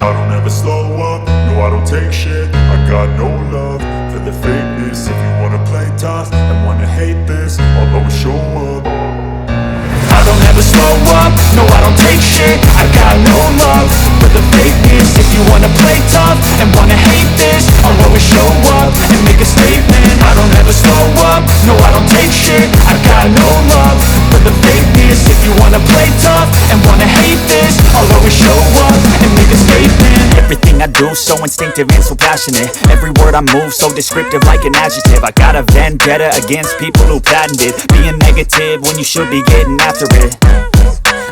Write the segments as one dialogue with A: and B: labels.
A: I don't ever slow up, no I don't take shit. I got no love for the fakeness. If you wanna play tough and wanna hate this, I'll always show up.
B: I don't ever slow up, no I don't take shit. I got no love for the fakeness. If you wanna play tough and wanna hate this, I'll always show up and make a statement. I don't ever slow up, no I don't take shit. I got no love for the fakeness. If you wanna play tough and wanna hate this, I'll always show up and make a statement. Everything I do so instinctive and so passionate. Every word I move so descriptive like an adjective. I got a vendetta against people who patented being negative when you should be getting after it.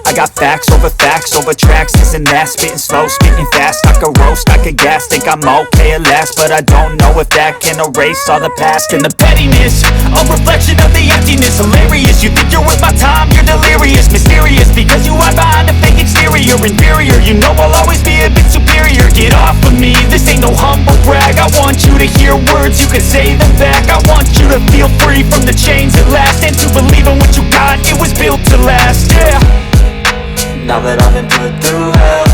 B: I got facts over tracks, this and that. Spitting slow, spitting fast, I could roast, I could gas. Think I'm okay at last, but I don't know if that can erase all the past. And the pettiness, a reflection of the emptiness. Hilarious, you think you're worth my time, you're delirious. Mysterious, because you hide behind a fake exterior. Inferior, you know I'll always be a bit superior. Get off of me, this ain't no humble brag. I want you to hear words, you can say them back. I want you to feel free from the chains at last, and to believe in what you got, it was built to last, yeah.
C: Now that I've been put through hell,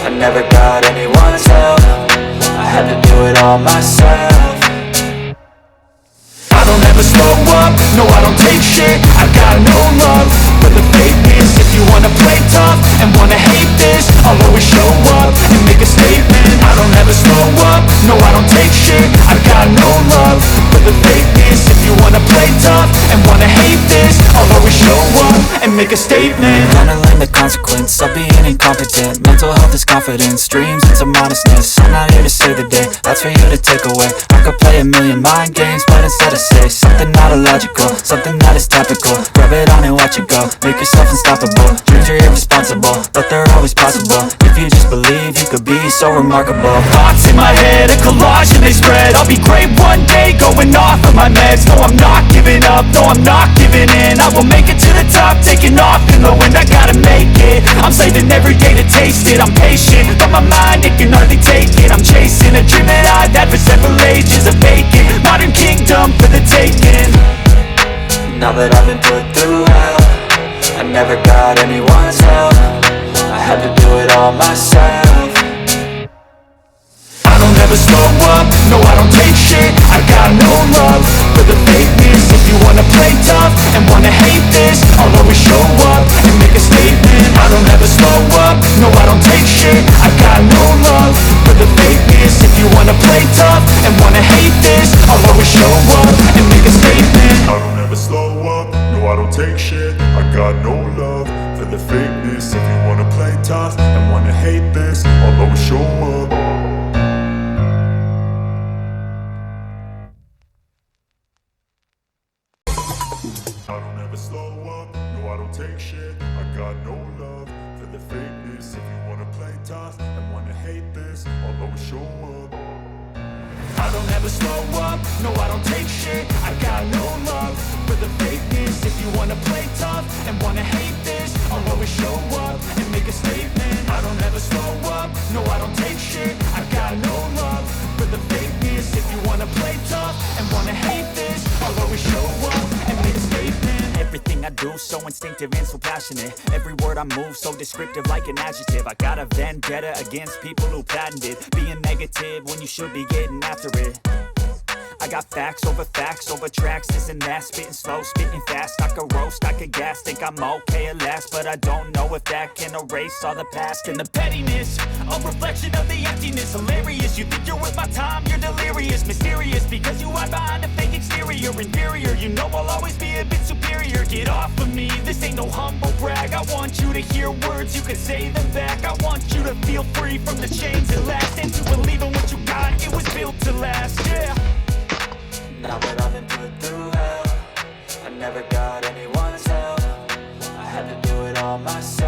C: I never got anyone's help. I had to do it all myself.
B: I don't ever slow up, no I don't take shit. I got no love for the fakeness. If you wanna play tough and wanna hate this, I'll always show up and make a statement. I don't ever slow up, no I don't take shit. I got no love for the fakeness. If you wanna play tough and wanna hate this, I'll always show up and make a statement.
C: Gonna learn the consequence of being incompetent. Mental health is confidence, dreams into modestness. I'm not here to save the day, that's for you to take away. I could play a million mind games, but instead I say something not illogical, something that is topical. Rub it on and watch it go, make yourself unstoppable. Dreams are irresponsible, but they're always possible. If you just believe, you could be so remarkable.
B: Thoughts in my head, a collage and they spread. I'll be great one day, going off of my meds. No, I'm not giving up, no, I'm not giving in. I will make it to the top, taking off in the wind. I gotta make it, I'm saving every day to taste it. I'm patient, but my mind, it can hardly take it. I'm chasing a dream that I've had for several ages. A vacant, modern kingdom for the taking.
C: Now that I've been put through hell, I never got anyone's help. I had to do it all myself.
B: I don't ever slow up, no I don't take shit. I got no love for the fakeness. If you wanna play tough and wanna hate this, I'll always show up and make a statement. I don't ever slow up, no I don't take shit. I got no love for the fakeness. If you wanna play tough and wanna hate this, I'll always show up and make a statement.
A: I don't ever slow up, no I don't take shit. I got no love for the fakeness. If you wanna play tough and wanna hate this, I'll always show up. I don't ever slow up, no I don't take shit. I got no love for the fakeness. If you wanna play tough and wanna hate this, I'll always show up.
B: I don't ever slow up, no I don't take shit. I got no love for the fakeness. If you wanna play tough and wanna hate this, I'll always show up and make a statement. I don't ever slow up, no I don't take shit. I got no love for the fakeness. If you wanna play tough and wanna hate this, I'll always show up and make a statement. Everything I do so instinctive and so passionate. Every word I move so descriptive like an adjective. I got a vendetta against people who patented being negative when you should be getting after it. I got facts over tracks, this and that. Spitting slow, spitting fast, I could roast, I could gas. Think I'm okay at last, but I don't know if that can erase all the past. And the pettiness, a reflection of the emptiness. Hilarious, you think you're worth my time, you're delirious. Mysterious, because you hide behind a fake exterior. Inferior, you know I'll always be a bit superior. Get off of me, this ain't no humble brag. I want you to hear words, you can say them back. I want you to feel free from the chains at last, and to believe in what you got, it was built to last, yeah.
C: Now that I've been put through hell, I never got anyone's help. I had to do it all myself.